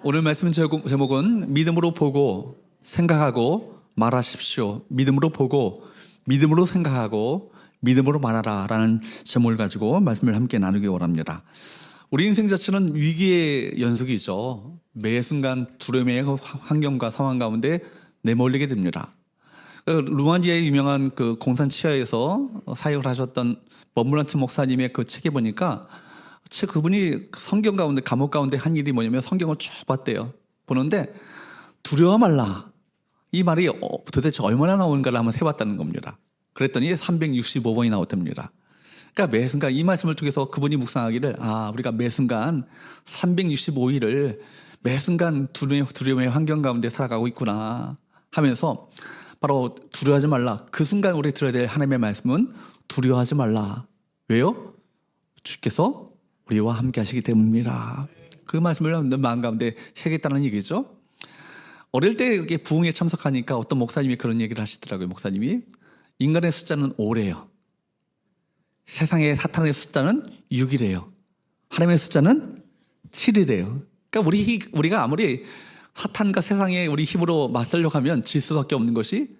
오늘 말씀 제목은 믿음으로 보고 생각하고 말하십시오. 믿음으로 보고 믿음으로 생각하고 믿음으로 말하라 라는 제목을 가지고 말씀을 함께 나누기 원합니다. 우리 인생 자체는 위기의 연속이죠. 매 순간 두려움의 환경과 상황 가운데 내몰리게 됩니다. 루안디의 유명한 그 공산 치하에서 사역을 하셨던 버무란트 목사님의 그 책에 보니까 그분이 성경 가운데 감옥 가운데 한 일이 뭐냐면 성경을 쭉 봤대요. 보는데 두려워 말라 이 말이 도대체 얼마나 나오는가를 한번 세봤다는 겁니다. 그랬더니 365번이 나왔답니다. 그러니까 매 순간 이 말씀을 통해서 그분이 묵상하기를 우리가 매 순간 365일을 매 순간 두려움의 환경 가운데 살아가고 있구나 하면서 바로 두려워하지 말라. 그 순간 우리 들어야 될 하나님의 말씀은 두려워하지 말라. 왜요? 주께서 우리와 함께 하시기 때문입니다. 그 말씀을 내 마음 가운데 새겼다는 얘기죠. 어릴 때 부흥에 참석하니까 어떤 목사님이 그런 얘기를 하시더라고요. 목사님이 인간의 숫자는 5래요. 세상의 사탄의 숫자는 6이래요. 하나님의 숫자는 7이래요. 그러니까 우리가 아무리 사탄과 세상의 우리 힘으로 맞서려고 하면 질 수밖에 없는 것이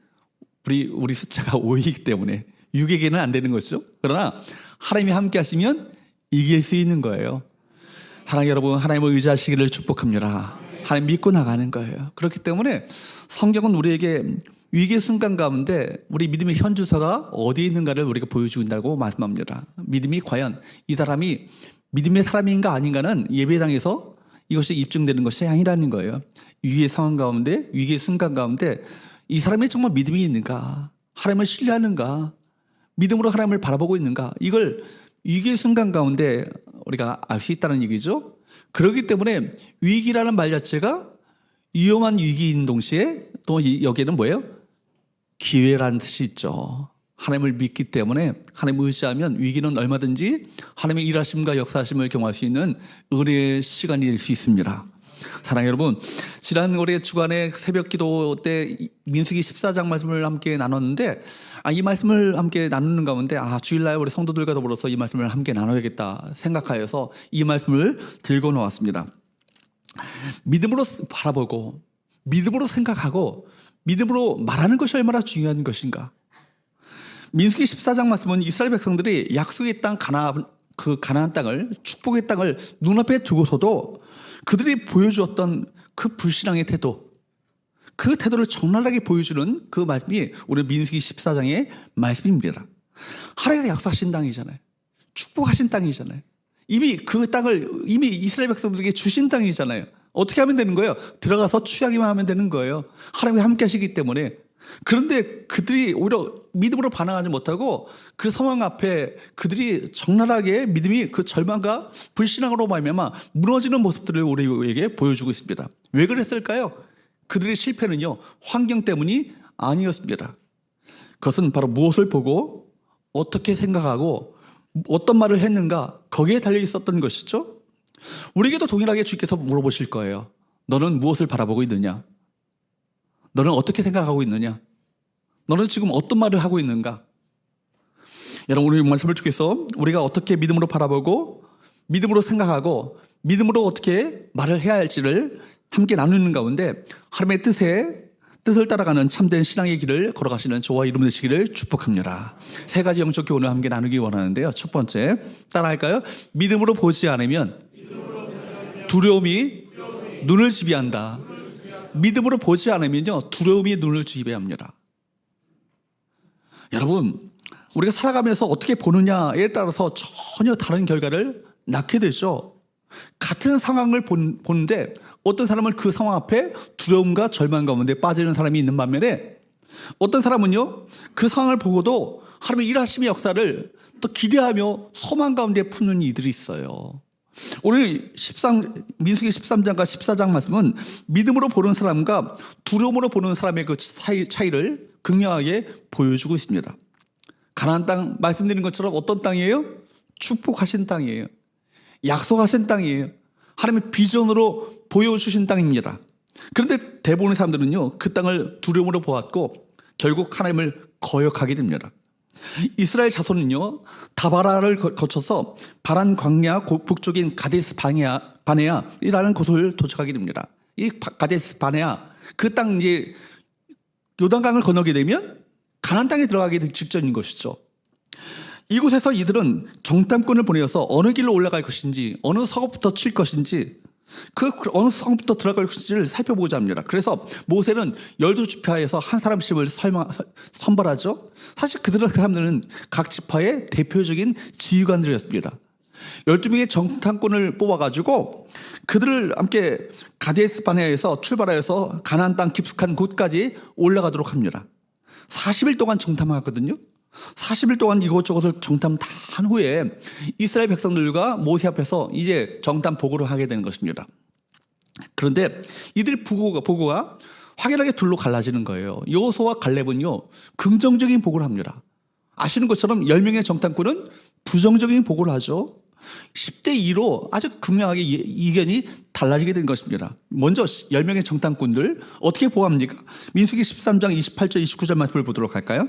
우리 숫자가 5이기 때문에 6에게는 안 되는 것이죠. 그러나 하나님이 함께 하시면 이길 수 있는 거예요. 사랑하는 여러분, 하나님을 의지하시기를 축복합니다. 하나님 믿고 나가는 거예요. 그렇기 때문에 성경은 우리에게 위기의 순간 가운데 우리 믿음의 현주소가 어디에 있는가를 우리가 보여주고 있다고 말씀합니다. 믿음이 과연 이 사람이 믿음의 사람인가 아닌가는 예배당에서 이것이 입증되는 것이 아니라는 거예요. 위기의 상황 가운데, 위기의 순간 가운데 이 사람이 정말 믿음이 있는가, 하나님을 신뢰하는가, 믿음으로 하나님을 바라보고 있는가, 이걸 위기의 순간 가운데 우리가 알 수 있다는 얘기죠. 그렇기 때문에 위기라는 말 자체가 위험한 위기인 동시에 또 여기에는 뭐예요? 기회라는 뜻이 있죠. 하나님을 믿기 때문에 하나님을 의지하면 위기는 얼마든지 하나님의 일하심과 역사하심을 경험할 수 있는 은혜의 시간이 될 수 있습니다. 사랑하는 여러분, 지난 올해 주간에 새벽 기도 때 민수기 14장 말씀을 함께 나눴는데 이 말씀을 함께 나누는 가운데 주일날 우리 성도들과 더불어서 이 말씀을 함께 나눠야겠다 생각하여서 이 말씀을 들고 나왔습니다. 믿음으로 바라보고 믿음으로 생각하고 믿음으로 말하는 것이 얼마나 중요한 것인가. 민수기 14장 말씀은 이스라엘 백성들이 약속의 땅 가나안 땅을, 축복의 땅을 눈앞에 두고서도 그들이 보여주었던 그 불신앙의 태도, 그 태도를 적나라하게 보여주는 그 말씀이 우리 민수기 14장의 말씀입니다. 하나님께서 약속하신 땅이잖아요. 축복하신 땅이잖아요. 이미 그 땅을 이미 이스라엘 백성들에게 주신 땅이잖아요. 어떻게 하면 되는 거예요? 들어가서 취하기만 하면 되는 거예요. 하나님이 함께 하시기 때문에. 그런데 그들이 오히려 믿음으로 반응하지 못하고 그 상황 앞에 그들이 적나라하게 믿음이 그 절망과 불신앙으로 말미암아 무너지는 모습들을 우리에게 보여주고 있습니다. 왜 그랬을까요? 그들의 실패는요, 환경 때문이 아니었습니다. 그것은 바로 무엇을 보고 어떻게 생각하고 어떤 말을 했는가, 거기에 달려 있었던 것이죠. 우리에게도 동일하게 주께서 물어보실 거예요. 너는 무엇을 바라보고 있느냐? 너는 어떻게 생각하고 있느냐? 너는 지금 어떤 말을 하고 있는가? 여러분, 오늘 말씀을 통해서 우리가 어떻게 믿음으로 바라보고 믿음으로 생각하고 믿음으로 어떻게 말을 해야 할지를 함께 나누는 가운데 하나님의 뜻을 따라가는 참된 신앙의 길을 걸어가시는 저와 여러분 되시기를 축복합니다. 세 가지 영적 교훈을 함께 나누기 원하는데요. 첫 번째, 따라할까요? 믿음으로 보지 않으면 두려움이 눈을 지배한다. 믿음으로 보지 않으면요, 두려움이 눈을 지배합니다. 여러분, 우리가 살아가면서 어떻게 보느냐에 따라서 전혀 다른 결과를 낳게 되죠. 같은 상황을 보는데 어떤 사람은 그 상황 앞에 두려움과 절망 가운데 빠지는 사람이 있는 반면에 어떤 사람은요, 그 상황을 보고도 하나님의 일하심의 역사를 또 기대하며 소망 가운데 푸는 이들이 있어요. 오늘 민수기 13장과 14장 말씀은 믿음으로 보는 사람과 두려움으로 보는 사람의 그 차이를 극명하게 보여주고 있습니다. 가나안 땅 말씀드린 것처럼 어떤 땅이에요? 축복하신 땅이에요. 약속하신 땅이에요. 하나님의 비전으로 보여주신 땅입니다. 그런데 대부분의 사람들은요, 그 땅을 두려움으로 보았고 결국 하나님을 거역하게 됩니다. 이스라엘 자손은요, 다바라를 거쳐서 바란 광야 북쪽인 가데스 바네아이라는 곳을 도착하게 됩니다. 이 가데스 바네아, 그 땅 이제 요단강을 건너게 되면 가나안 땅에 들어가게 될 직전인 것이죠. 이곳에서 이들은 정탐꾼을 보내어서 어느 길로 올라갈 것인지, 어느 성읍부터 칠 것인지, 그 어느 성부터 들어갈 것인지를 살펴보고자 합니다. 그래서 모세는 12지파에서 한 사람씩을 선발하죠. 사실 그 사람들은 각 지파의 대표적인 지휘관들이었습니다. 12명의 정탐꾼을 뽑아가지고 그들을 함께 가데스 바네아에서 출발하여서 가나안 땅 깊숙한 곳까지 올라가도록 합니다. 40일 동안 정탐하거든요. 40일 동안 이곳저곳을 정탐 다 한 후에 이스라엘 백성들과 모세 앞에서 이제 정탐 보고를 하게 되는 것입니다. 그런데 이들의 보고가 확연하게 둘로 갈라지는 거예요. 여호수아와 갈렙은요, 긍정적인 보고를 합니다. 아시는 것처럼 10명의 정탐꾼은 부정적인 보고를 하죠. 10대 2로 아주 극명하게 이견이 달라지게 된 것입니다. 먼저 10명의 정탐꾼들 어떻게 보고합니까? 민수기 13장 28절 29절 말씀을 보도록 할까요?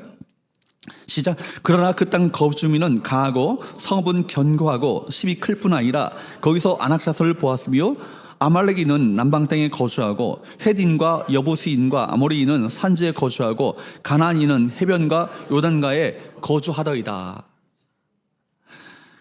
시작. 그러나 그 땅 거주민은 강하고 성읍은 견고하고 심이 클 뿐 아니라 거기서 안악사설을 보았으며 아말렉인은 남방 땅에 거주하고 헷인과 여부스인과 아모리인은 산지에 거주하고 가나안인은 해변과 요단가에 거주하더이다.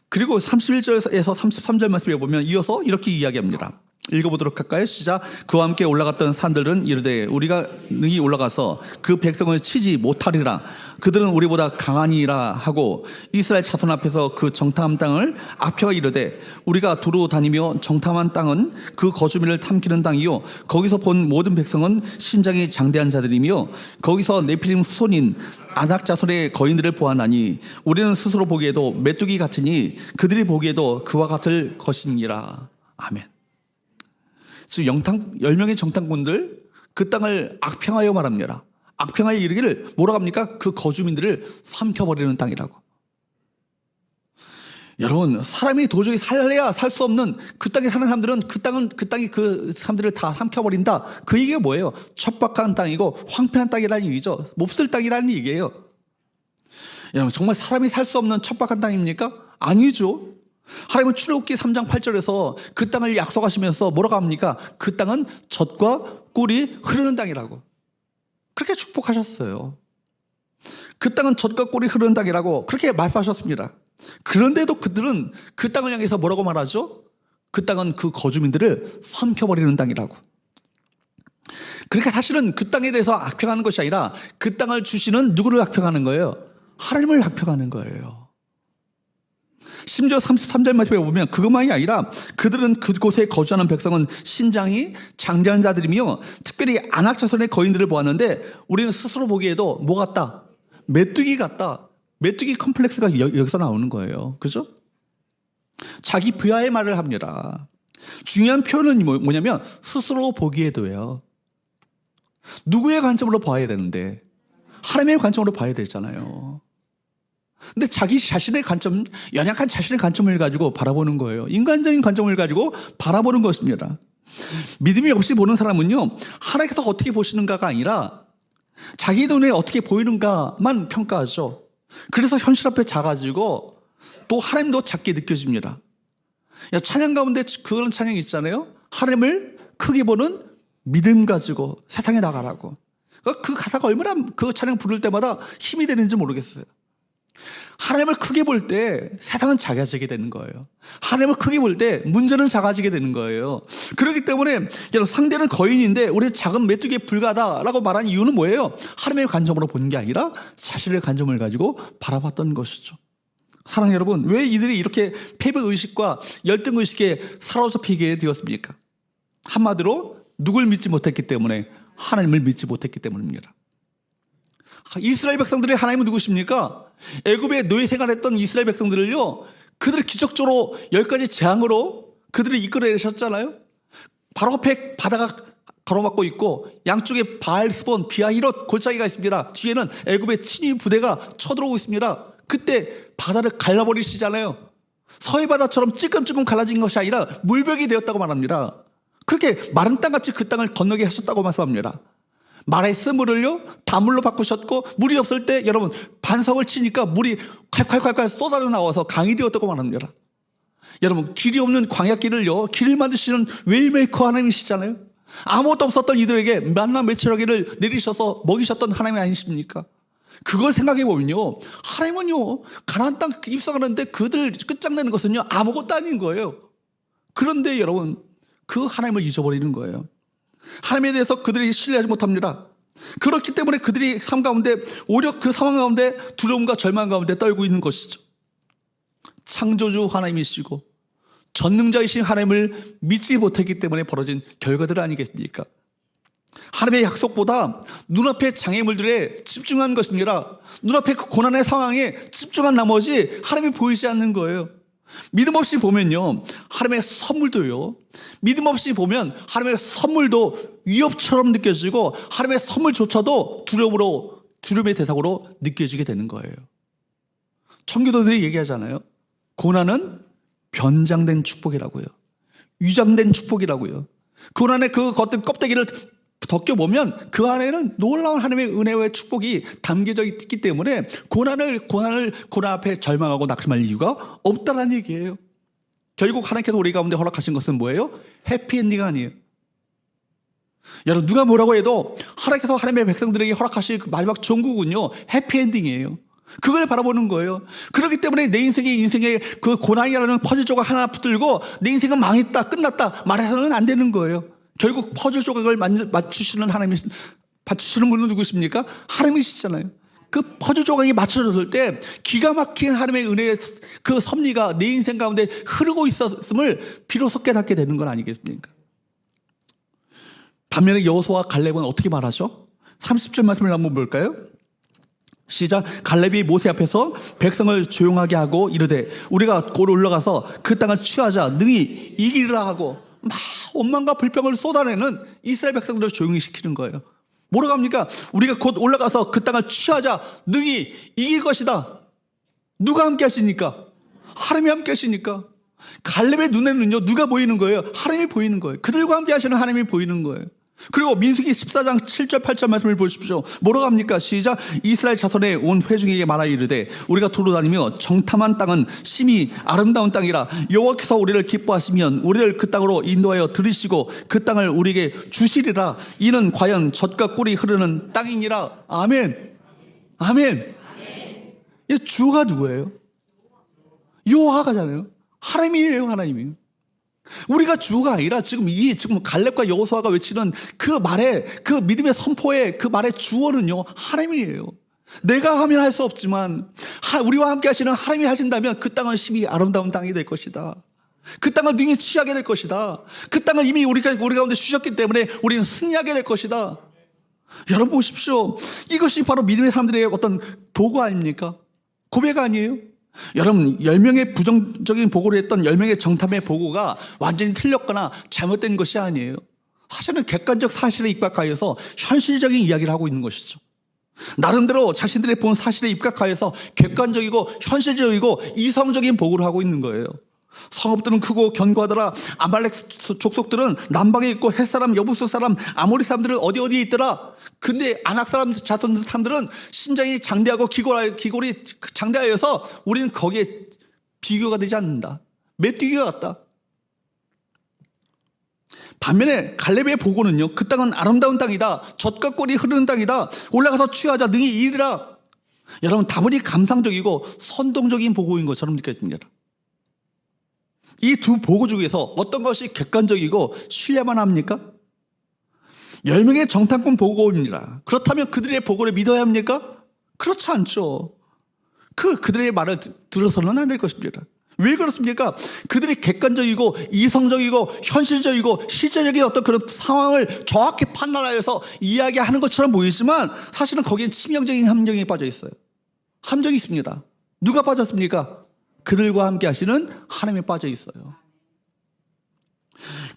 그리고 31절에서 33절 말씀에 보면 이어서 이렇게 이야기합니다. 읽어보도록 할까요? 시작. 그와 함께 올라갔던 산들은 이르되 우리가 능히 올라가서 그 백성을 치지 못하리라. 그들은 우리보다 강하니라 하고 이스라엘 자손 앞에서 그 정탐한 땅을 아펴 이르되 우리가 두루 다니며 정탐한 땅은 그 거주민을 탐기는 땅이요 거기서 본 모든 백성은 신장이 장대한 자들이며 거기서 네필림 후손인 아낙 자손의 거인들을 보았나니 우리는 스스로 보기에도 메뚜기 같으니 그들이 보기에도 그와 같을 것이니라. 아멘. 지금 10명의 정탐꾼들 그 땅을 악평하여 말합니다. 악평하여 이르기를 뭐라고 합니까? 그 거주민들을 삼켜버리는 땅이라고. 여러분, 사람이 도저히 살래야 살 수 없는 그 땅에 사는 사람들은 그 땅이 그 사람들을 다 삼켜버린다. 그 얘기가 뭐예요? 척박한 땅이고 황폐한 땅이라는 얘기죠. 몹쓸 땅이라는 얘기예요. 여러분, 정말 사람이 살 수 없는 척박한 땅입니까? 아니죠. 하나님은 출애굽기 3장 8절에서 그 땅을 약속하시면서 뭐라고 합니까? 그 땅은 젖과 꿀이 흐르는 땅이라고 그렇게 축복하셨어요. 그 땅은 젖과 꿀이 흐르는 땅이라고 그렇게 말씀하셨습니다. 그런데도 그들은 그 땅을 향해서 뭐라고 말하죠? 그 땅은 그 거주민들을 삼켜버리는 땅이라고. 그러니까 사실은 그 땅에 대해서 악평하는 것이 아니라 그 땅을 주시는 누구를 악평하는 거예요? 하나님을 악평하는 거예요. 심지어 33절 말씀에 보면 그것만이 아니라 그들은 그곳에 거주하는 백성은 신장이 장대한 자들이며 특별히 아낙 자손의 거인들을 보았는데 우리는 스스로 보기에도 뭐 같다? 메뚜기 같다. 메뚜기 컴플렉스가 여기서 나오는 거예요. 그죠? 자기 비하의 말을 합니다. 중요한 표현은 뭐냐면 스스로 보기에도요. 누구의 관점으로 봐야 되는데 하나님의 관점으로 봐야 되잖아요. 근데 자기 자신의 관점, 연약한 자신의 관점을 가지고 바라보는 거예요. 인간적인 관점을 가지고 바라보는 것입니다. 믿음이 없이 보는 사람은요, 하나님께서 어떻게 보시는가가 아니라 자기 눈에 어떻게 보이는가만 평가하죠. 그래서 현실 앞에 작아지고 또 하나님도 작게 느껴집니다. 찬양 가운데 그런 찬양이 있잖아요. 하나님을 크게 보는 믿음 가지고 세상에 나가라고. 그 가사가 얼마나 그 찬양 부를 때마다 힘이 되는지 모르겠어요. 하나님을 크게 볼 때 세상은 작아지게 되는 거예요. 하나님을 크게 볼 때 문제는 작아지게 되는 거예요. 그렇기 때문에 상대는 거인인데 우리는 작은 메뚜기에 불과하다라고 말한 이유는 뭐예요? 하나님의 관점으로 보는 게 아니라 자신의 관점을 가지고 바라봤던 것이죠. 사랑하는 여러분, 왜 이들이 이렇게 패배의식과 열등의식에 사로잡히게 되었습니까? 한마디로 누굴 믿지 못했기 때문에 하나님을 믿지 못했기 때문입니다. 이스라엘 백성들의 하나님은 누구십니까? 애굽에 노예 생활했던 이스라엘 백성들을요, 그들을 기적적으로 10가지 재앙으로 그들을 이끌어내셨잖아요. 바로 앞에 바다가 가로막고 있고 양쪽에 바알스본, 비아히롯 골짜기가 있습니다. 뒤에는 애굽의 친위 부대가 쳐들어오고 있습니다. 그때 바다를 갈라버리시잖아요. 서해 바다처럼 찔끔찔끔 갈라진 것이 아니라 물벽이 되었다고 말합니다. 그렇게 마른 땅같이 그 땅을 건너게 하셨다고 말씀합니다. 말의 쓴물을요 단물로 바꾸셨고, 물이 없을 때 여러분 반석을 치니까 물이 콸콸콸콸 쏟아져 나와서 강이 되었다고 말합니다. 여러분, 길이 없는 광야길을요 길을 만드시는 웨이메이커 하나님이시잖아요. 아무것도 없었던 이들에게 만나 메추라기를 내리셔서 먹이셨던 하나님이 아니십니까? 그걸 생각해 보면요, 하나님은요 가나안 땅 입성하는데 그들 끝장내는 것은요 아무것도 아닌 거예요. 그런데 여러분, 그 하나님을 잊어버리는 거예요. 하나님에 대해서 그들이 신뢰하지 못합니다. 그렇기 때문에 그들이 삶 가운데 오히려 그 상황 가운데 두려움과 절망 가운데 떨고 있는 것이죠. 창조주 하나님이시고 전능자이신 하나님을 믿지 못했기 때문에 벌어진 결과들 아니겠습니까? 하나님의 약속보다 눈앞의 장애물들에 집중한 것입니다. 눈앞의 그 고난의 상황에 집중한 나머지 하나님이 보이지 않는 거예요. 믿음 없이 보면요, 하나님의 선물도요, 믿음 없이 보면 하나님의 선물도 위협처럼 느껴지고 하나님의 선물조차도 두려움의 대상으로 느껴지게 되는 거예요. 청교도들이 얘기하잖아요. 고난은 변장된 축복이라고요. 위장된 축복이라고요. 고난의 그 겉은 껍데기를 벗겨보면 그 안에는 놀라운 하나님의 은혜와 축복이 담겨져 있기 때문에 고난 앞에 절망하고 낙심할 이유가 없다는 얘기예요. 결국 하나님께서 우리 가운데 허락하신 것은 뭐예요? 해피엔딩 아니에요. 여러분, 누가 뭐라고 해도 하나님께서 하나님의 백성들에게 허락하실 그 마지막 종국은요 해피엔딩이에요. 그걸 바라보는 거예요. 그렇기 때문에 내 인생의 그 고난이라는 퍼즐 조각 하나 붙들고 내 인생은 망했다, 끝났다 말해서는 안 되는 거예요. 결국 퍼즐 조각을 맞추시는 분은 누구십니까? 하나님이시잖아요. 그 퍼즐 조각이 맞춰졌을 때 기가 막힌 하나님의 은혜의 그 섭리가 내 인생 가운데 흐르고 있었음을 비로소 깨닫게 되는 건 아니겠습니까? 반면에 여호수아와 갈렙은 어떻게 말하죠? 30절 말씀을 한번 볼까요? 시작. 갈렙이 모세 앞에서 백성을 조용하게 하고 이르되 우리가 곧 올라가서 그 땅을 취하자 능히 이기리라 하고 막 원망과 불평을 쏟아내는 이스라엘 백성들을 조용히 시키는 거예요. 뭐라고 합니까? 우리가 곧 올라가서 그 땅을 취하자 능히 이길 것이다. 누가 함께 하시니까? 하나님이 함께 하시니까. 갈렙의 눈에는요 누가 보이는 거예요? 하나님이 보이는 거예요. 그들과 함께 하시는 하나님이 보이는 거예요. 그리고 민수기 14장 7절 8절 말씀을 보십시오. 뭐라고 합니까? 시작. 이스라엘 자손의 온 회중에게 말하 이르되 우리가 두루 다니며 정탐한 땅은 심히 아름다운 땅이라 여호와께서 우리를 기뻐하시면 우리를 그 땅으로 인도하여 들이시고 그 땅을 우리에게 주시리라. 이는 과연 젖과 꿀이 흐르는 땅이니라. 아멘. 아멘. 이 주가 누구예요? 여호와가잖아요. 하나님이에요. 하나님이. 우리가 주가 아니라 지금 갈렙과 여호수아가 외치는 그 말의 그 믿음의 선포의 그 말의 주어는요 하나님이에요. 내가 하면 할 수 없지만 우리와 함께 하시는 하나님이 하신다면 그 땅은 심히 아름다운 땅이 될 것이다. 그 땅을 능히 취하게 될 것이다. 그 땅을 이미 우리 가운데 주셨기 때문에 우리는 승리하게 될 것이다. 여러분 보십시오. 이것이 바로 믿음의 사람들의 어떤 보고 아닙니까? 고백 아니에요? 여러분 10명의 부정적인 보고를 했던 10명의 정탐의 보고가 완전히 틀렸거나 잘못된 것이 아니에요. 사실은 객관적 사실에 입각하여서 현실적인 이야기를 하고 있는 것이죠. 나름대로 자신들이 본 사실에 입각하여서 객관적이고 현실적이고 이성적인 보고를 하고 있는 거예요. 성읍들은 크고 견고하더라. 아말렉 족속들은 남방에 있고 헷사람, 여부스 사람, 아모리 사람들은 어디에 있더라. 근데 아낙 사람, 자손 사람들은 신장이 장대하고 기골이 장대하여서 우리는 거기에 비교가 되지 않는다. 메뚜기가 같다. 반면에 갈렙의 보고는요, 그 땅은 아름다운 땅이다. 젖과 꿀이 흐르는 땅이다. 올라가서 취하자 능히 이르라. 여러분 다분히 감상적이고 선동적인 보고인 것처럼 느껴집니다. 이 두 보고 중에서 어떤 것이 객관적이고 신뢰만 합니까? 10명의 정탐꾼 보고입니다. 그렇다면 그들의 보고를 믿어야 합니까? 그렇지 않죠. 그들의 말을 들어서는 안 될 것입니다. 왜 그렇습니까? 그들이 객관적이고 이성적이고 현실적이고 실제적인 어떤 그런 상황을 정확히 판단하여서 이야기하는 것처럼 보이지만 사실은 거기엔 치명적인 함정이 빠져 있어요. 함정이 있습니다. 누가 빠졌습니까? 그들과 함께 하시는 하나님이 빠져 있어요.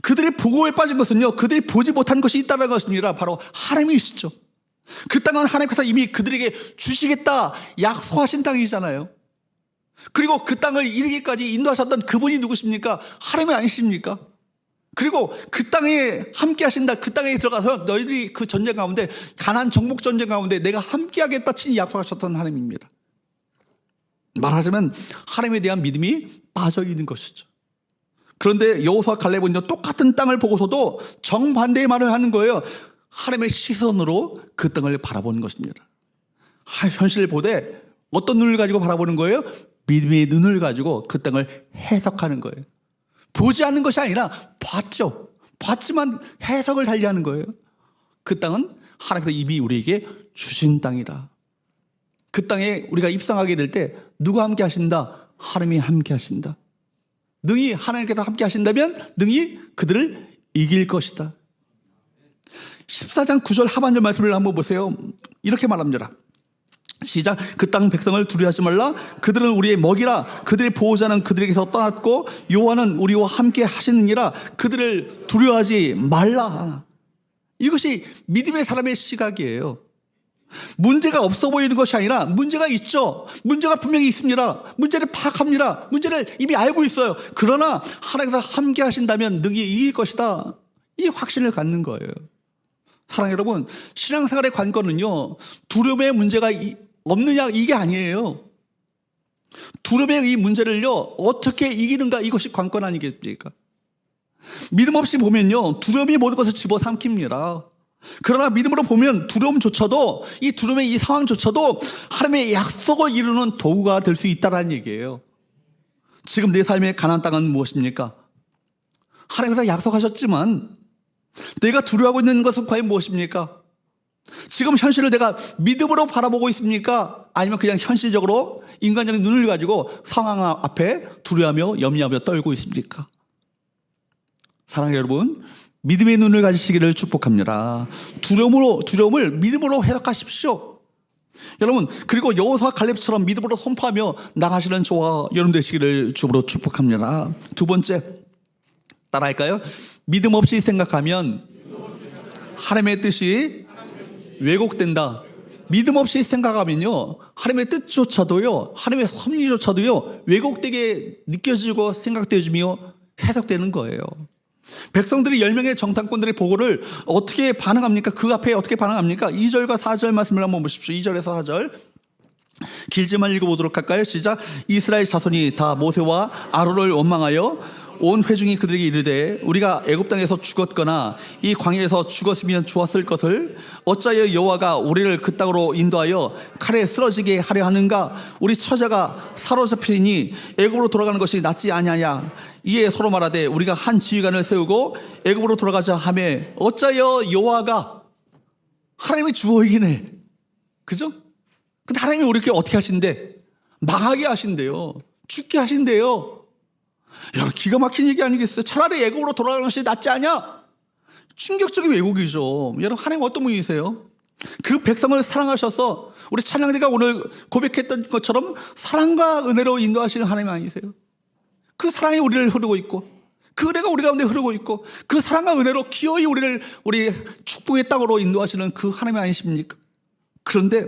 그들의 보고에 빠진 것은요, 그들이 보지 못한 것이 있다는 것입니다. 바로 하나님이시죠. 그 땅은 하나님께서 이미 그들에게 주시겠다 약속하신 땅이잖아요. 그리고 그 땅을 이르기까지 인도하셨던 그분이 누구십니까? 하나님이 아니십니까? 그리고 그 땅에 함께 하신다. 그 땅에 들어가서 너희들이 그 전쟁 가운데, 가나안 정복 전쟁 가운데 내가 함께 하겠다 친히 약속하셨던 하나님입니다. 말하자면 하나님에 대한 믿음이 빠져 있는 것이죠. 그런데 여호수아 갈렙은요, 똑같은 땅을 보고서도 정반대의 말을 하는 거예요. 하나님의 시선으로 그 땅을 바라보는 것입니다. 현실을 보되 어떤 눈을 가지고 바라보는 거예요? 믿음의 눈을 가지고 그 땅을 해석하는 거예요. 보지 않는 것이 아니라 봤죠. 봤지만 해석을 달리하는 거예요. 그 땅은 하나님께서 이미 우리에게 주신 땅이다. 그 땅에 우리가 입성하게 될 때 누가 함께 하신다? 하나님이 함께 하신다. 능히 하나님께서 함께 하신다면 능히 그들을 이길 것이다. 14장 9절 하반절 말씀을 한번 보세요. 이렇게 말합니다. 시작. 그 땅 백성을 두려워하지 말라. 그들은 우리의 먹이라. 그들의 보호자는 그들에게서 떠났고 여호와는 우리와 함께 하시느니라. 그들을 두려워하지 말라. 이것이 믿음의 사람의 시각이에요. 문제가 없어 보이는 것이 아니라 문제가 있죠. 문제가 분명히 있습니다. 문제를 파악합니다. 문제를 이미 알고 있어요. 그러나 하나님께서 함께 하신다면 능히 이길 것이다. 이 확신을 갖는 거예요. 사랑하는 여러분, 신앙생활의 관건은요, 두려움의 문제가 없느냐 이게 아니에요. 두려움의 이 문제를요 어떻게 이기는가, 이것이 관건 아니겠습니까? 믿음 없이 보면요 두려움이 모든 것을 집어삼킵니다. 그러나 믿음으로 보면 두려움조차도, 이 두려움의 이 상황조차도 하나님의 약속을 이루는 도구가 될 수 있다는 얘기예요. 지금 내 삶의 가나안 땅은 무엇입니까? 하나님께서 약속하셨지만 내가 두려워하고 있는 것은 과연 무엇입니까? 지금 현실을 내가 믿음으로 바라보고 있습니까? 아니면 그냥 현실적으로 인간적인 눈을 가지고 상황 앞에 두려워하며 염려하며 떨고 있습니까? 사랑하는 여러분, 믿음의 눈을 가지시기를 축복합니다. 두려움을 믿음으로 해석하십시오. 여러분, 그리고 여호수아 갈렙처럼 믿음으로 선포하며 나가시는 저와 여러분 되시기를 주로 축복합니다. 두 번째, 따라할까요? 믿음 없이 생각하면 하나님의 뜻이 왜곡된다. 믿음 없이 생각하면요 하나님의 뜻조차도요, 하나님의 섭리조차도요 왜곡되게 느껴지고 생각되어지며 해석되는 거예요. 백성들이 10명의 정탐꾼들의 보고를 어떻게 반응합니까? 그 앞에 어떻게 반응합니까? 2절과 4절 말씀을 한번 보십시오. 2절에서 4절 길지만 읽어보도록 할까요? 시작. 이스라엘 자손이 다 모세와 아론을 원망하여 온 회중이 그들에게 이르되 우리가 애굽 땅에서 죽었거나 이 광야에서 죽었으면 좋았을 것을 어찌하여 여호와가 우리를 그 땅으로 인도하여 칼에 쓰러지게 하려 하는가? 우리 처자가 사로잡히니 애굽으로 돌아가는 것이 낫지 아니하냐? 이에 서로 말하되 우리가 한 지휘관을 세우고 애굽으로 돌아가자 하며 어찌하여 여호와가, 하나님의 주어이기네, 그죠? 근데 하나님이 우리에게 어떻게 하신대? 망하게 하신대요. 죽게 하신대요. 여러분, 기가 막힌 얘기 아니겠어요? 차라리 애굽으로 돌아가는 것이 낫지 않냐? 충격적인 왜곡이죠. 여러분, 하나님 어떤 분이세요? 그 백성을 사랑하셔서 우리 찬양대가 오늘 고백했던 것처럼 사랑과 은혜로 인도하시는 하나님 아니세요? 그 사랑이 우리를 흐르고 있고 그 은혜가 우리 가운데 흐르고 있고 그 사랑과 은혜로 기어이 우리 축복의 땅으로 인도하시는 그 하나님 아니십니까? 그런데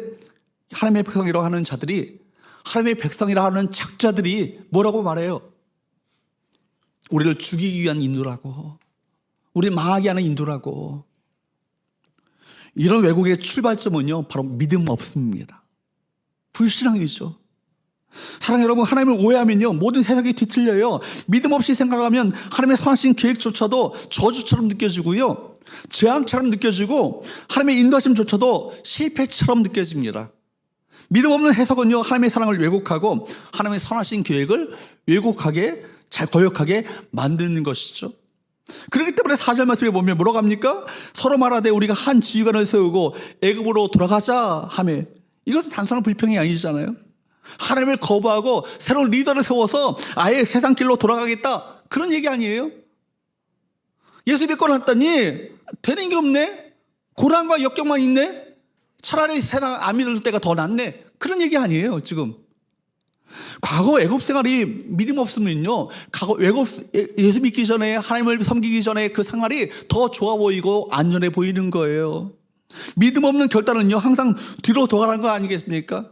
하나님의 백성이라고 하는 자들이, 하나님의 백성이라 하는 작자들이 뭐라고 말해요? 우리를 죽이기 위한 인도라고, 우리 망하게 하는 인도라고. 이런 왜곡의 출발점은요 바로 믿음 없습니다. 불신앙이죠. 사랑하는 여러분, 하나님을 오해하면요 모든 해석이 뒤틀려요. 믿음 없이 생각하면 하나님의 선하신 계획조차도 저주처럼 느껴지고요, 재앙처럼 느껴지고 하나님의 인도하심조차도 실패처럼 느껴집니다. 믿음 없는 해석은요 하나님의 사랑을 왜곡하고 하나님의 선하신 계획을 왜곡하게, 잘 거역하게 만드는 것이죠. 그렇기 때문에 4절 말씀에 보면 뭐라고 합니까? 서로 말하되 우리가 한 지휘관을 세우고 애굽으로 돌아가자 하며, 이것은 단순한 불평이 아니잖아요. 하나님을 거부하고 새로운 리더를 세워서 아예 세상 길로 돌아가겠다, 그런 얘기 아니에요. 예수 믿고 났더니 되는 게 없네, 고난과 역경만 있네, 차라리 세상 안 믿을 때가 더 낫네, 그런 얘기 아니에요. 지금 과거 애굽 생활이 믿음 없으면요, 예수 믿기 전에, 하나님을 섬기기 전에 그 생활이 더 좋아 보이고 안전해 보이는 거예요. 믿음 없는 결단은요 항상 뒤로 돌아가는 거 아니겠습니까?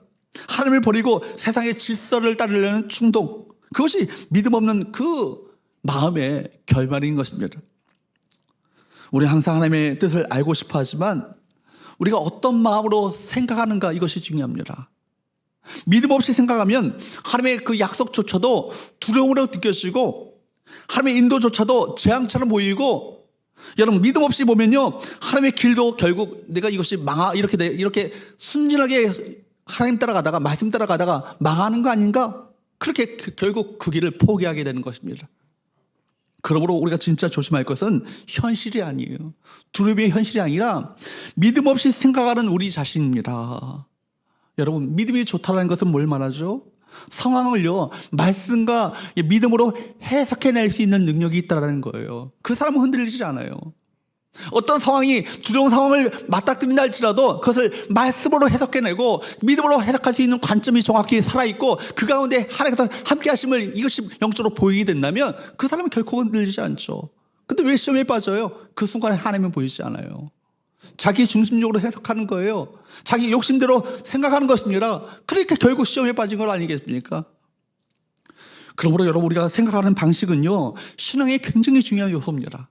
하나님을 버리고 세상의 질서를 따르려는 충동, 그것이 믿음 없는 그 마음의 결말인 것입니다. 우리 항상 하나님의 뜻을 알고 싶어 하지만 우리가 어떤 마음으로 생각하는가, 이것이 중요합니다. 믿음 없이 생각하면 하나님의 그 약속조차도 두려움으로 느껴지고 하나님의 인도조차도 재앙처럼 보이고, 여러분 믿음 없이 보면요 하나님의 길도 결국 내가 이것이 이렇게 순진하게 하나님 따라가다가 말씀 따라가다가 망하는 거 아닌가, 그렇게 결국 그 길을 포기하게 되는 것입니다. 그러므로 우리가 진짜 조심할 것은 현실이 아니에요. 두려움의 현실이 아니라 믿음 없이 생각하는 우리 자신입니다. 여러분 믿음이 좋다는 것은 뭘 말하죠? 상황을요 말씀과 믿음으로 해석해낼 수 있는 능력이 있다는 거예요. 그 사람은 흔들리지 않아요. 어떤 상황이 두려운 상황을 맞닥뜨린다 할지라도 그것을 말씀으로 해석해내고 믿음으로 해석할 수 있는 관점이 정확히 살아있고 그 가운데 하나님께서 함께 하심을 이것이 영적으로 보이게 된다면 그 사람은 결코 흔들리지 않죠. 근데 왜 시험에 빠져요? 그 순간에 하나님은 보이지 않아요. 자기 중심적으로 해석하는 거예요. 자기 욕심대로 생각하는 것입니다. 그러니까 결국 시험에 빠진 걸 아니겠습니까? 그러므로 여러분 우리가 생각하는 방식은요 신앙의 굉장히 중요한 요소입니다.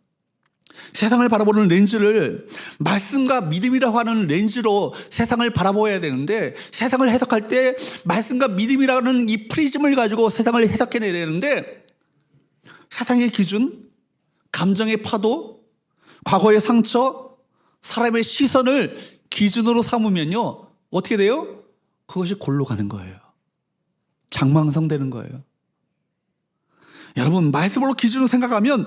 세상을 바라보는 렌즈를 말씀과 믿음이라고 하는 렌즈로 세상을 바라보아야 되는데, 세상을 해석할 때 말씀과 믿음이라는 이 프리즘을 가지고 세상을 해석해내야 되는데, 세상의 기준, 감정의 파도, 과거의 상처, 사람의 시선을 기준으로 삼으면요 어떻게 돼요? 그것이 골로 가는 거예요. 장망성되는 거예요. 여러분 말씀으로 기준으로 생각하면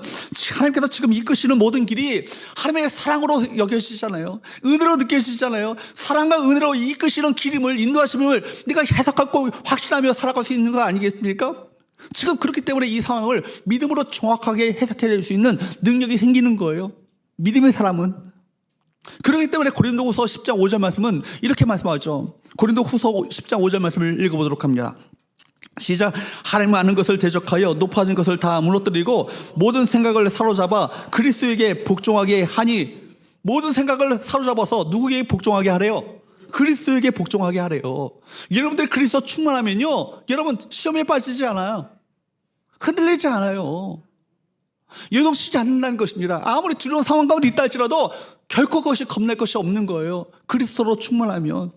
하나님께서 지금 이끄시는 모든 길이 하나님의 사랑으로 여겨지잖아요. 은혜로 느껴지잖아요. 사랑과 은혜로 이끄시는 길임을, 인도하심을 내가 해석하고 확신하며 살아갈 수 있는 거 아니겠습니까? 지금 그렇기 때문에 이 상황을 믿음으로 정확하게 해석해낼 수 있는 능력이 생기는 거예요. 믿음의 사람은. 그렇기 때문에 고린도후서 10장 5절 말씀은 이렇게 말씀하죠. 고린도후서 10장 5절 말씀을 읽어보도록 합니다. 시작. 하나님 아는 것을 대적하여 높아진 것을 다 무너뜨리고 모든 생각을 사로잡아 그리스도에게 복종하게 하니. 모든 생각을 사로잡아서 누구에게 복종하게 하래요? 그리스도에게 복종하게 하래요. 여러분들 그리스도 충만하면요 여러분 시험에 빠지지 않아요. 흔들리지 않아요. 요동치지 않는다는 것입니다. 아무리 두려운 상황 가운데 있다 할지라도 결코 그것이 겁낼 것이 없는 거예요. 그리스도로 충만하면.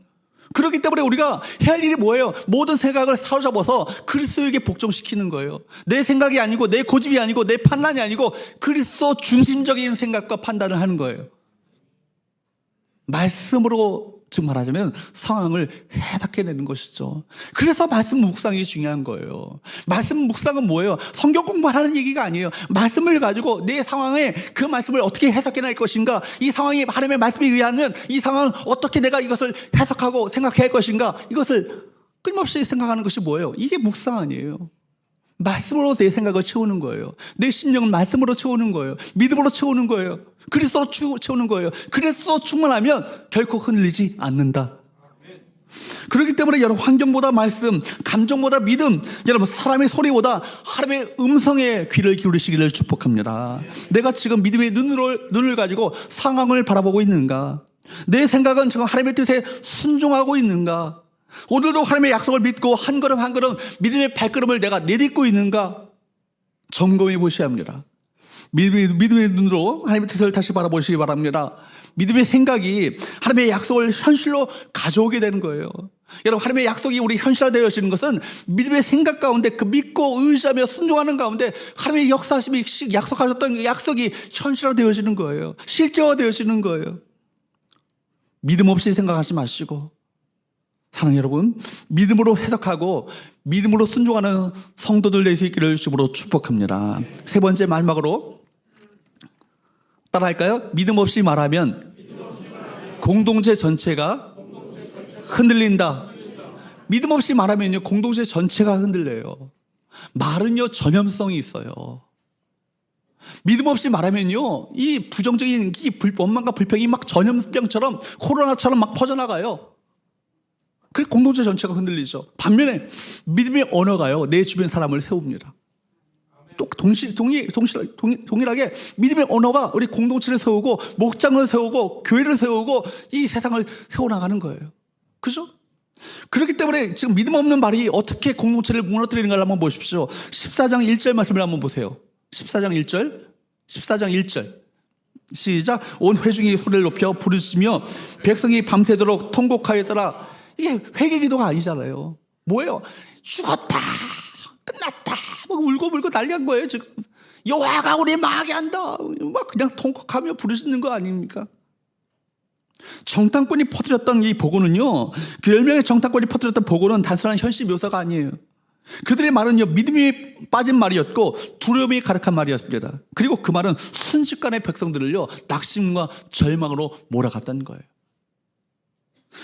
그렇기 때문에 우리가 해야 할 일이 뭐예요? 모든 생각을 사로잡아서 그리스도에게 복종시키는 거예요. 내 생각이 아니고 내 고집이 아니고 내 판단이 아니고 그리스도 중심적인 생각과 판단을 하는 거예요. 말씀으로 즉 말하자면 상황을 해석해내는 것이죠. 그래서 말씀 묵상이 중요한 거예요. 말씀 묵상은 뭐예요? 성경 공부하는 얘기가 아니에요. 말씀을 가지고 내 상황에 그 말씀을 어떻게 해석해낼 것인가, 이 상황이 하나님의 말씀에 의하면 이 상황은 어떻게 내가 이것을 해석하고 생각해야 할 것인가, 이것을 끊임없이 생각하는 것이 뭐예요? 이게 묵상 아니에요. 말씀으로 내 생각을 채우는 거예요. 내 심령은 말씀으로 채우는 거예요. 믿음으로 채우는 거예요. 그리스도로 채우는 거예요. 그리스도 충만하면 결코 흔들리지 않는다. 그렇기 때문에 여러분 환경보다 말씀, 감정보다 믿음, 여러분 사람의 소리보다 하나님의 음성에 귀를 기울이시기를 축복합니다. 내가 지금 믿음의 눈을 가지고 상황을 바라보고 있는가? 내 생각은 지금 하나님의 뜻에 순종하고 있는가? 오늘도 하나님의 약속을 믿고 한 걸음 한 걸음 믿음의 발걸음을 내가 내딛고 있는가? 점검해 보셔야 합니다. 믿음의 눈으로 하나님의 뜻을 다시 바라보시기 바랍니다. 믿음의 생각이 하나님의 약속을 현실로 가져오게 되는 거예요. 여러분 하나님의 약속이 우리 현실화되어지는 것은 믿음의 생각 가운데 그 믿고 의지하며 순종하는 가운데 하나님의 역사하심이 약속하셨던 그 약속이 현실화되어지는 거예요. 실제화되어지는 거예요. 믿음 없이 생각하지 마시고, 사랑하는 여러분, 믿음으로 해석하고 믿음으로 순종하는 성도들 될 수 있기를 주로 축복합니다. 세 번째 마지막으로 따라할까요? 믿음 없이 말하면 공동체 전체가 흔들린다. 믿음 없이 말하면요 공동체 전체가 흔들려요. 말은요 전염성이 있어요. 믿음 없이 말하면요 이 부정적인 이 원망과 불평이 막 전염병처럼 코로나처럼 막 퍼져나가요. 그 공동체 전체가 흔들리죠. 반면에 믿음의 언어가요 내 주변 사람을 세웁니다. 또 동일하게 믿음의 언어가 우리 공동체를 세우고 목장을 세우고 교회를 세우고 이 세상을 세워나가는 거예요. 그죠? 그렇기 때문에 지금 믿음 없는 말이 어떻게 공동체를 무너뜨리는가를 한번 보십시오. 14장 1절 말씀을 한번 보세요. 14장 1절 시작. 온 회중이 소리를 높여 부르짖으며 백성이 밤새도록 통곡하였더라. 이게 회개기도가 아니잖아요. 뭐예요? 죽었다, 끝났다, 막 울고 난리한 거예요. 지금 여호와가 우리 망하게 한다, 막 그냥 통곡하며 부르짖는 거 아닙니까? 정탐꾼이 퍼뜨렸던 이 보고는요, 그 10명의 정탐꾼이 퍼뜨렸던 보고는 단순한 현실 묘사가 아니에요. 그들의 말은요, 믿음이 빠진 말이었고 두려움이 가득한 말이었습니다. 그리고 그 말은 순식간에 백성들을요, 낙심과 절망으로 몰아갔다는 거예요.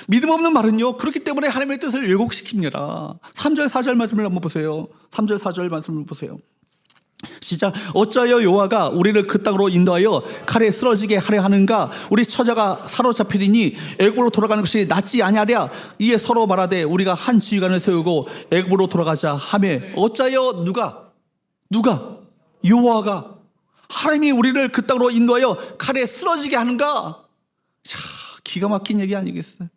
믿음 없는 말은요, 그렇기 때문에 하나님의 뜻을 왜곡시킵니다. 3절 4절 말씀을 한번 보세요. 3절 4절 말씀을 보세요. 시작. 어찌하여 여호와가 우리를 그 땅으로 인도하여 칼에 쓰러지게 하려 하는가? 우리 처자가 사로잡히리니 애굽으로 돌아가는 것이 낫지 아니하랴. 이에 서로 말하되 우리가 한 지휘관을 세우고 애굽으로 돌아가자 하매. 어찌하여 누가 여호와가 하나님이 우리를 그 땅으로 인도하여 칼에 쓰러지게 하는가? 기가 막힌 얘기 아니겠어요?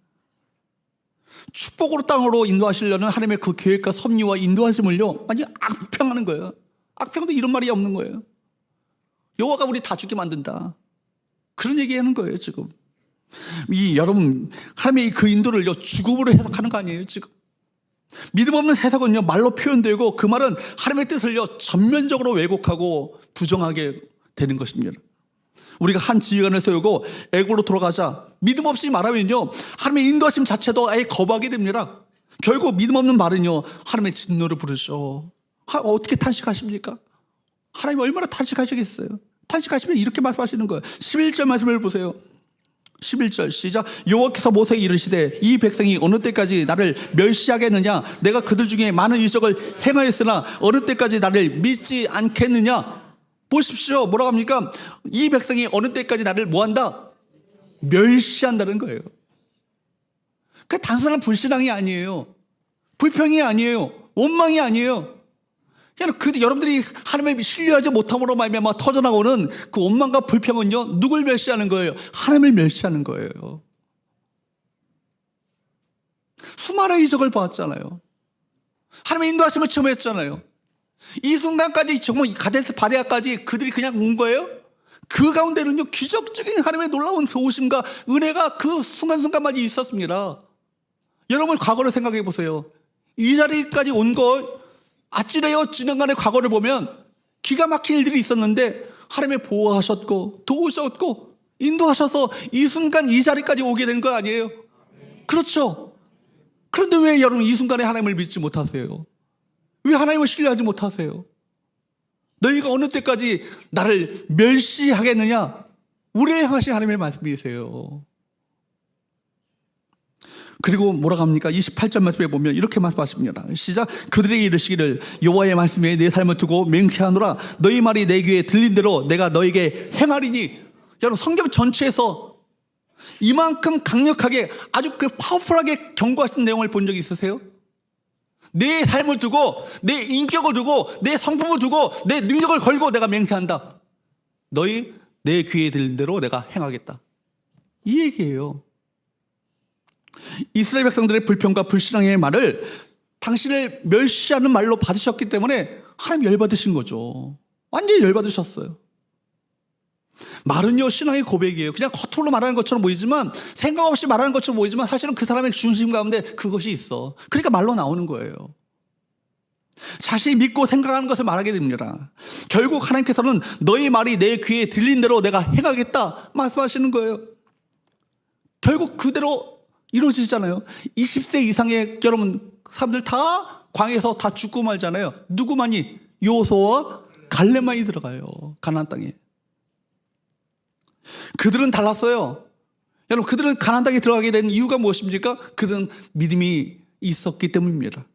축복으로 땅으로 인도하시려는 하나님의 그 계획과 섭리와 인도하심을요, 아니 악평하는 거예요. 악평도 이런 말이 없는 거예요. 여호와가 우리 다 죽게 만든다, 그런 얘기하는 거예요. 지금 여러분, 하나님의 그 인도를요, 죽음으로 해석하는 거 아니에요. 지금 믿음 없는 해석은요, 말로 표현되고 그 말은 하나님의 뜻을요, 전면적으로 왜곡하고 부정하게 되는 것입니다. 우리가 한 지휘관을 세우고 애굽으로 돌아가자, 믿음 없이 말하면요, 하나님의 인도하심 자체도 아예 거부하게 됩니다. 결국 믿음 없는 말은요, 하나님의 진노를 부르죠. 어떻게 탄식하십니까? 하나님 얼마나 탄식하시겠어요? 탄식하시면 이렇게 말씀하시는 거예요. 11절 말씀을 보세요. 11절 시작. 여호와께서 모세에게 이르시되 이 백성이 어느 때까지 나를 멸시하겠느냐? 내가 그들 중에 많은 이적을 행하였으나 어느 때까지 나를 믿지 않겠느냐? 보십시오. 뭐라고 합니까? 이 백성이 어느 때까지 나를 뭐한다? 멸시한다는 거예요. 그 단순한 불신앙이 아니에요. 불평이 아니에요. 원망이 아니에요. 여러분들이 하나님을 신뢰하지 못함으로 말미암아 터져나오는 그 원망과 불평은요, 누굴 멸시하는 거예요? 하나님을 멸시하는 거예요. 수많은 이적을 보았잖아요. 하나님의 인도하심을 체험했잖아요. 이 순간까지 정말 가데스 바네아까지 그들이 그냥 온 거예요? 그 가운데는요, 기적적인 하나님의 놀라운 도우심과 은혜가 그 순간순간만 있었습니다. 여러분, 과거를 생각해 보세요. 이 자리까지 온 거 아찔해요. 지난간의 과거를 보면 기가 막힌 일들이 있었는데 하나님의 보호하셨고 도우셨고 인도하셔서 이 순간 이 자리까지 오게 된 거 아니에요? 그렇죠. 그런데 왜 여러분 이 순간에 하나님을 믿지 못하세요? 왜 하나님을 신뢰하지 못하세요? 너희가 어느 때까지 나를 멸시하겠느냐? 우리를 향하신 하나님의 말씀이세요. 그리고 뭐라고 합니까? 28절 말씀에 보면 이렇게 말씀하십니다. 시작. 그들에게 이르시기를 여호와의 말씀에 내 삶을 두고 맹세하노라. 너희 말이 내 귀에 들린 대로 내가 너에게 행하리니. 여러분, 성경 전체에서 이만큼 강력하게 아주 그 파워풀하게 경고하신 내용을 본 적이 있으세요? 내 삶을 두고, 내 인격을 두고, 내 성품을 두고, 내 능력을 걸고 내가 맹세한다. 너희 내 귀에 들린 대로 내가 행하겠다, 이 얘기예요. 이스라엘 백성들의 불평과 불신앙의 말을 당신을 멸시하는 말로 받으셨기 때문에 하나님 열받으신 거죠. 완전히 열받으셨어요. 말은요, 신앙의 고백이에요. 그냥 겉으로 말하는 것처럼 보이지만, 생각 없이 말하는 것처럼 보이지만 사실은 그 사람의 중심 가운데 그것이 있어. 그러니까 말로 나오는 거예요. 자신이 믿고 생각하는 것을 말하게 됩니다. 결국 하나님께서는 너희 말이 내 귀에 들린 대로 내가 행하겠다 말씀하시는 거예요. 결국 그대로 이루어지잖아요. 20세 이상의 여러분 사람들 다 광야에서 다 죽고 말잖아요. 누구만이? 여호수아와 갈렙만이 들어가요, 가나안 땅에. 그들은 달랐어요. 여러분, 그들은 가나안 땅에 들어가게 된 이유가 무엇입니까? 그들은 믿음이 있었기 때문입니다.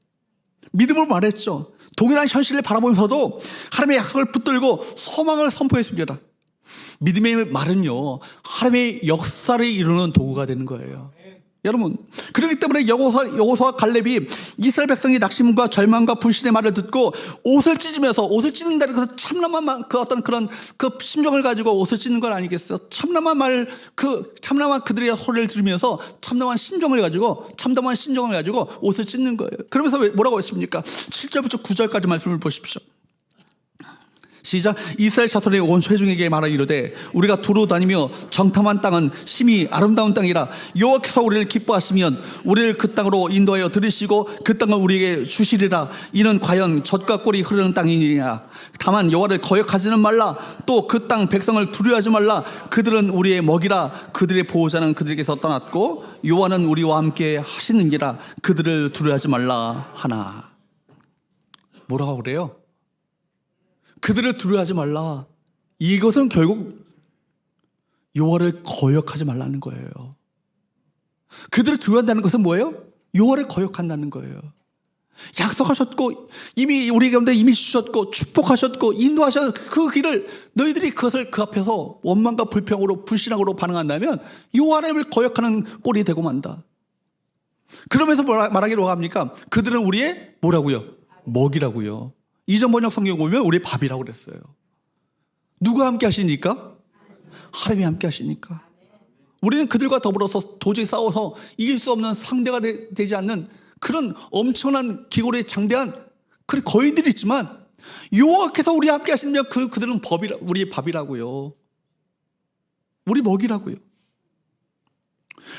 믿음으로 말했죠. 동일한 현실을 바라보면서도 하나님의 약속을 붙들고 소망을 선포했습니다. 믿음의 말은요, 하나님의 역사를 이루는 도구가 되는 거예요. 여러분, 그렇기 때문에 여호수아와 갈렙이 이스라엘 백성의 낙심과 절망과 불신의 말을 듣고 옷을 찢으면서, 옷을 찢는다는 것은 참남한 그 어떤 그런 그 심정을 가지고 옷을 찢는 건 아니겠어요? 참남한 그들의 소리를 들으면서 참담한 심정을 가지고 옷을 찢는 거예요. 그러면서 뭐라고 했습니까? 7절부터 9절까지 말씀을 보십시오. 시작. 이스라엘 자손의 온 회중에게 말하 이르되 우리가 두루 다니며 정탐한 땅은 심히 아름다운 땅이라. 여호와께서 우리를 기뻐하시면 우리를 그 땅으로 인도하여 들이시고 그 땅을 우리에게 주시리라. 이는 과연 젖과 꿀이 흐르는 땅이니라. 다만 여호와를 거역하지는 말라. 또 그 땅 백성을 두려워하지 말라. 그들은 우리의 먹이라. 그들의 보호자는 그들에게서 떠났고 여호와는 우리와 함께 하시는지라. 그들을 두려워하지 말라 하나. 뭐라고 그래요? 그들을 두려워하지 말라. 이것은 결국 여호와를 거역하지 말라는 거예요. 그들을 두려워한다는 것은 뭐예요? 여호와를 거역한다는 거예요. 약속하셨고 이미 우리 가운데 이미 주셨고 축복하셨고 인도하셨 그 길을 너희들이 그것을 그 앞에서 원망과 불평으로 불신앙으로 반응한다면 여호와 하나님을 거역하는 꼴이 되고 만다. 그러면서 말하기로 합니까? 그들은 우리의 뭐라고요? 먹이라고요. 이전 번역 성경 보면 우리의 밥이라고 그랬어요. 누가 함께 하시니까? 하나님이 함께 하시니까. 우리는 그들과 더불어서 도저히 싸워서 이길 수 없는 상대가 되지 않는 그런 엄청난 기골의 장대한 그런 거인들이 있지만 여호와께서 우리와 함께 하시면 그들은 우리의 밥이라고요. 우리 먹이라고요.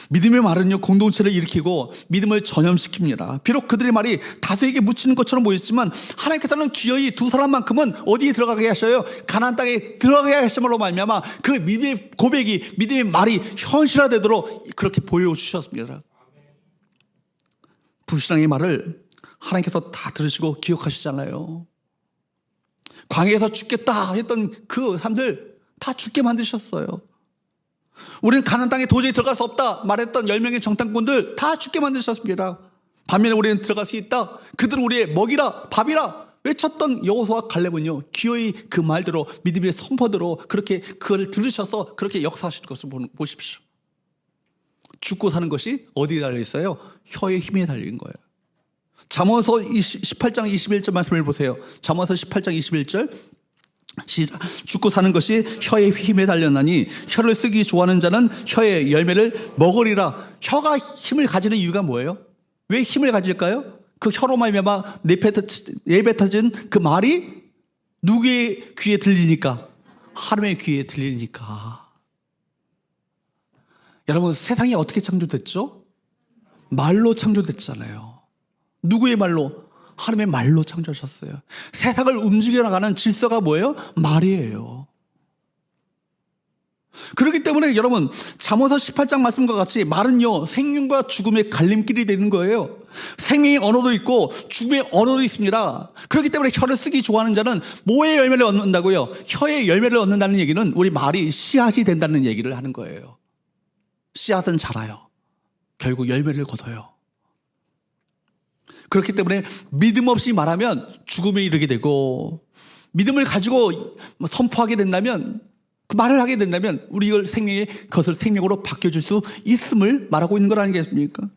믿음의 말은요, 공동체를 일으키고 믿음을 전염시킵니다. 비록 그들의 말이 다수에게 묻히는 것처럼 보였지만 하나님께서는 기어이 두 사람만큼은 어디에 들어가게 하셔요? 가나안 땅에 들어가게 하심으로 말미암아 그 믿음의 고백이, 믿음의 말이 현실화되도록 그렇게 보여주셨습니다. 불신앙의 말을 하나님께서 다 들으시고 기억하시잖아요. 광야에서 죽겠다 했던 그 사람들 다 죽게 만드셨어요. 우리는 가나안 땅에 도저히 들어갈 수 없다 말했던 10명의 정탐꾼들 다 죽게 만드셨습니다. 반면에 우리는 들어갈 수 있다. 그들은 우리의 먹이라 밥이라 외쳤던 여호수아와 갈렙은요, 기어이 그 말대로 믿음의 선포대로 그렇게 그걸 들으셔서 그렇게 역사하시는 것을 보십시오. 죽고 사는 것이 어디에 달려있어요? 혀의 힘에 달린 거예요. 잠언서 18장 21절 말씀을 보세요. 잠언서 18장 21절 시작. 죽고 사는 것이 혀의 힘에 달렸나니 혀를 쓰기 좋아하는 자는 혀의 열매를 먹으리라. 혀가 힘을 가지는 이유가 뭐예요? 왜 힘을 가질까요? 그 혀로 말미암아 내뱉어진 그 말이 누구의 귀에 들리니까? 하나님의 귀에 들리니까. 여러분, 세상이 어떻게 창조됐죠? 말로 창조됐잖아요. 누구의 말로? 하나님의 말로 창조하셨어요. 세상을 움직여 나가는 질서가 뭐예요? 말이에요. 그렇기 때문에 여러분, 잠언서 18장 말씀과 같이 말은요, 생명과 죽음의 갈림길이 되는 거예요. 생명의 언어도 있고 죽음의 언어도 있습니다. 그렇기 때문에 혀를 쓰기 좋아하는 자는 뭐의 열매를 얻는다고요? 혀의 열매를 얻는다는 얘기는 우리 말이 씨앗이 된다는 얘기를 하는 거예요. 씨앗은 자라요. 결국 열매를 거둬요. 그렇기 때문에 믿음 없이 말하면 죽음에 이르게 되고, 믿음을 가지고 선포하게 된다면, 그 말을 하게 된다면 우리 그것을 생명으로 바뀌어줄 수 있음을 말하고 있는 거 아니겠습니까?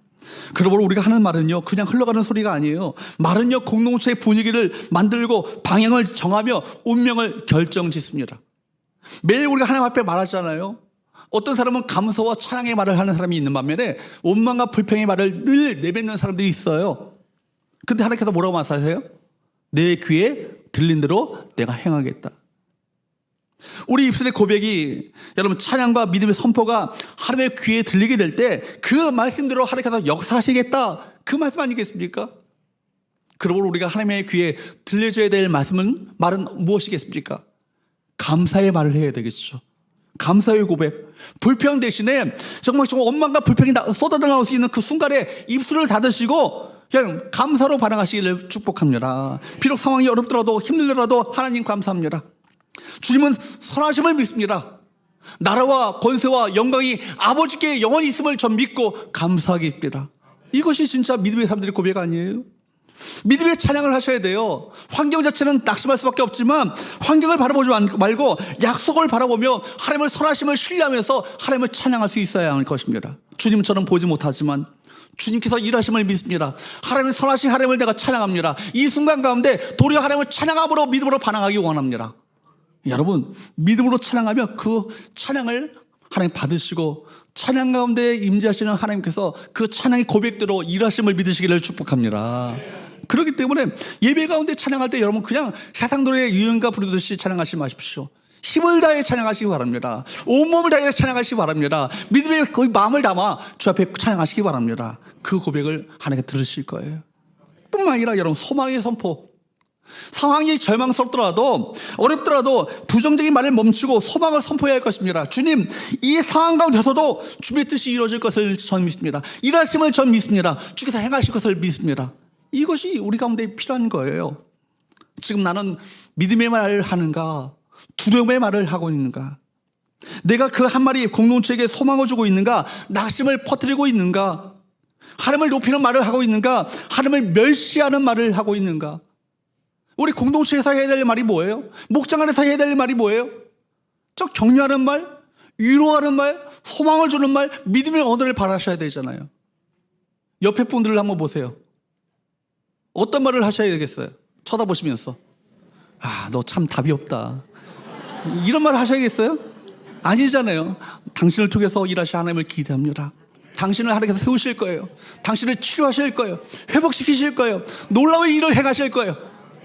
그러므로 우리가 하는 말은요, 그냥 흘러가는 소리가 아니에요. 말은요, 공동체의 분위기를 만들고 방향을 정하며 운명을 결정짓습니다. 매일 우리가 하나님 앞에 말하잖아요. 어떤 사람은 감사와 찬양의 말을 하는 사람이 있는 반면에 원망과 불평의 말을 늘 내뱉는 사람들이 있어요. 근데 하나님께서 뭐라고 말씀하세요? 내 귀에 들린 대로 내가 행하겠다. 우리 입술의 고백이, 여러분, 찬양과 믿음의 선포가 하나님의 귀에 들리게 될 때 그 말씀대로 하나님께서 역사하시겠다, 그 말씀 아니겠습니까? 그러므로 우리가 하나님의 귀에 들려줘야 될 말은 무엇이겠습니까? 감사의 말을 해야 되겠죠. 감사의 고백. 불평 대신에 정말 원망과 불평이 쏟아져 나올 수 있는 그 순간에 입술을 닫으시고 그냥 감사로 반응하시기를 축복합니다. 비록 상황이 어렵더라도 힘들더라도 하나님 감사합니다. 주님은 선하심을 믿습니다. 나라와 권세와 영광이 아버지께 영원히 있음을 전 믿고 감사하겠습니다. 이것이 진짜 믿음의 사람들의 고백 아니에요? 믿음의 찬양을 하셔야 돼요. 환경 자체는 낙심할 수밖에 없지만 환경을 바라보지 말고 약속을 바라보며 하나님을 선하심을 신뢰하면서 하나님을 찬양할 수 있어야 할 것입니다. 주님처럼 보지 못하지만 주님께서 일하심을 믿습니다. 하나님의 선하신 하나님을 내가 찬양합니다. 이 순간 가운데 도리어 하나님을 찬양함으로 믿음으로 반응하기 원합니다. 여러분, 믿음으로 찬양하면 그 찬양을 하나님 받으시고 찬양 가운데 임재하시는 하나님께서 그 찬양의 고백대로 일하심을 믿으시기를 축복합니다. 그렇기 때문에 예배 가운데 찬양할 때 여러분 그냥 세상 노래 유행가 부르듯이 찬양하지 마십시오. 힘을 다해 찬양하시기 바랍니다. 온몸을 다해 찬양하시기 바랍니다. 믿음의 거의 마음을 담아 주 앞에 찬양하시기 바랍니다. 그 고백을 하나님께 들으실 거예요. 뿐만 아니라 여러분 소망의 선포. 상황이 절망스럽더라도 어렵더라도 부정적인 말을 멈추고 소망을 선포해야 할 것입니다. 주님, 이 상황 가운데서도 주의 뜻이 이루어질 것을 전 믿습니다. 일하심을 전 믿습니다. 주께서 행하실 것을 믿습니다. 이것이 우리 가운데 필요한 거예요. 지금 나는 믿음의 말을 하는가 두려움의 말을 하고 있는가, 내가 그 한 마리 공동체에게 소망을 주고 있는가, 낙심을 퍼뜨리고 있는가, 하나님을 높이는 말을 하고 있는가, 하나님을 멸시하는 말을 하고 있는가. 우리 공동체에서 해야 될 말이 뭐예요? 목장 안에서 해야 될 말이 뭐예요? 격려하는 말, 위로하는 말, 소망을 주는 말, 믿음의 언어를 바라셔야 되잖아요. 옆에 분들을 한번 보세요. 어떤 말을 하셔야 되겠어요? 쳐다보시면서 너 참 답이 없다, 이런 말을 하셔야겠어요? 아니잖아요. 당신을 통해서 일하시 하나님을 기대합니다. 당신을 하나님께서 세우실 거예요. 당신을 치료하실 거예요. 회복시키실 거예요. 놀라운 일을 행하실 거예요.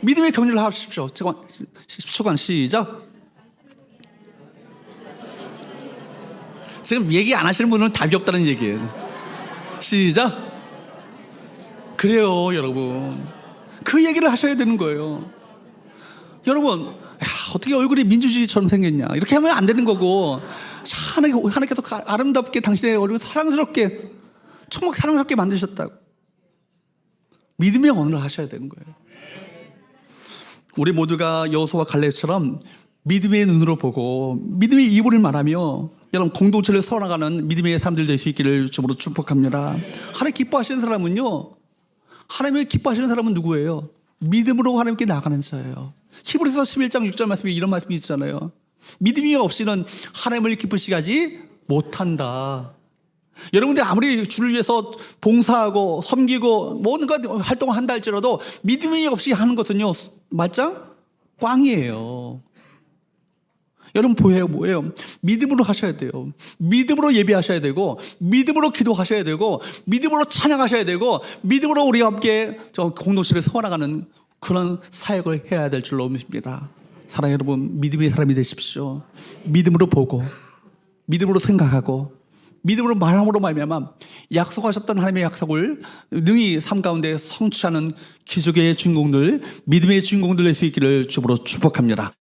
믿음의 격려를 하십시오. 10초간 시작. 지금 얘기 안 하시는 분은 답이 없다는 얘기예요. 시작. 그래요, 여러분. 그 얘기를 하셔야 되는 거예요. 여러분, 어떻게 얼굴이 민주주의처럼 생겼냐, 이렇게 하면 안 되는 거고, 하나님께서 아름답게 당신의 얼굴을 사랑스럽게, 정말 사랑스럽게 만드셨다고. 믿음의 언어를 하셔야 되는 거예요. 우리 모두가 여호수아와 갈렙처럼 믿음의 눈으로 보고 믿음의 입으로 말하며 여러분 공동체를 세워나가는 믿음의 사람들 될 수 있기를 주으로 축복합니다. 하나님 기뻐하시는 사람은요, 하나님을 기뻐하시는 사람은 누구예요? 믿음으로 하나님께 나가는 자예요. 히브리서 11장 6절 말씀에 이런 말씀이 있잖아요. 믿음이 없이는 하나님을 기쁘시게 하지 못한다. 여러분들 아무리 주를 위해서 봉사하고 섬기고 뭔가 활동을 한다 할지라도 믿음이 없이 하는 것은요, 맞짱 꽝이에요. 여러분 뭐예요? 믿음으로 하셔야 돼요. 믿음으로 예배하셔야 되고, 믿음으로 기도하셔야 되고, 믿음으로 찬양하셔야 되고, 믿음으로 우리와 함께 저 공동체를 세워나가는 그런 사역을 해야 될 줄로 믿습니다. 사랑하는 여러분, 믿음의 사람이 되십시오. 믿음으로 보고, 믿음으로 생각하고, 믿음으로 말함으로 말미암아 약속하셨던 하나님의 약속을 능히 삶 가운데 성취하는 기적의 주인공들, 믿음의 주인공들 될 수 있기를 주로 축복합니다.